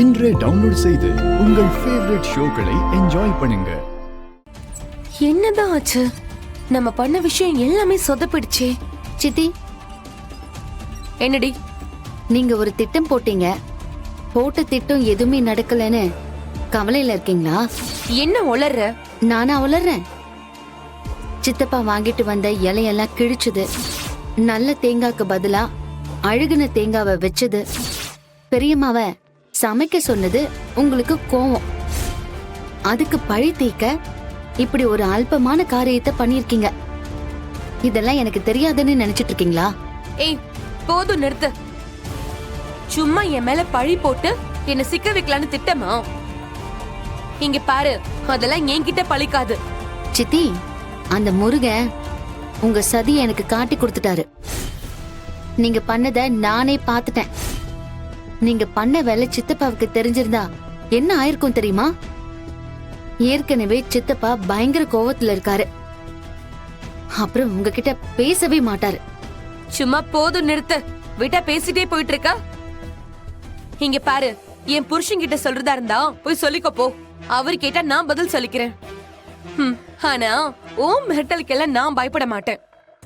இன்றே டவுன்லோட் செய்து உங்கள் ஃபேவரட் ஷோக்களை என்ஜாய் பண்ணுங்க. என்னதான் ஆச்சு? நம்ம பண்ண விஷயம் எல்லாமே சொதப்பிடுச்சே. சித்தி, என்னடி? நீங்க ஒரு திட்டம் போட்டீங்க, போட்ட திட்டம் எதுவுமே நடக்கலன்னு கவலையில இருக்கீங்களா? என்ன உளர்ற? நானா உளறேன்? சித்தப்பா வாங்கிட்டு வந்த இலையெல்லாம் கிழிச்சுது, நல்ல தேங்காய்க்கு பதிலா அழுகுன தேங்காவை வச்சது, பெரியம்மாவ சமைக்க சொன்னது உங்களுக்கு கோவம். அதுக்கு பழி தீக்க இப்படி ஒரு அல்பமான காரியத்தை பண்ணிருக்கீங்க. இதெல்லாம் எனக்கு தெரியாதுன்னு நினைச்சிட்டு இருக்கீங்களா? ஏய், போதும், நிறுத்து. சும்மா என் மேல பழி போட்டு என்ன சிக்க வைக்கலான்னு திட்டமா? இங்க பாரு, அதெல்லாம் என்கிட்ட பழிக்காது. சித்தி, அந்த முருகன் உங்க சதியை எனக்கு காட்டி கொடுத்துட்டாரு. நீங்க பண்ணத நானே பாத்துட்டேன். நீங்க பண்ண வேலை சித்தப்பாவுக்கு தெரிஞ்சிருந்தா என்ன ஆயிருக்கும் தெரியுமா? ஏற்கனவே சித்தப்பா பயங்கர கோவத்துல இருக்காரு. அப்புறம் உங்ககிட்ட பேசவே மாட்டாரு. சும்மா போதும், நிறுத்து. விட்டா பேசிட்டே போயிட்டு இருக்க. இங்க பாரு, என் புருஷன் கிட்ட சொல்றதா இருந்தா போய் சொல்லிக்கோ போ. அவர் கேட்டா நான் பதில் சொல்லிக்கிறேன். ஆனா ஓம் மிரட்டலுக்கெல்லாம் நான் பயப்பட மாட்டேன்.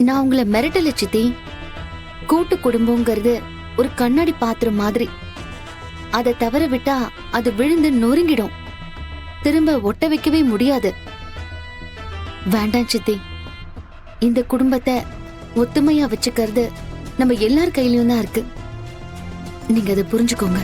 நான் உங்களை மிரட்டல சித்தி. கூட்டு குடும்பங்கிறது ஒரு கண்ணாடி பாத்திரம் மாதிரி. அதை தவற விட்டா அது விழுந்து நொறுங்கிடும். திரும்ப ஒட்ட வைக்கவே முடியாது. வேண்டாம் சித்தி, இந்த குடும்பத்தை ஒத்துமையா வச்சுக்கிறது நம்ம எல்லார் கையிலயும் தான் இருக்கு. நீங்க அதை புரிஞ்சுக்கோங்க.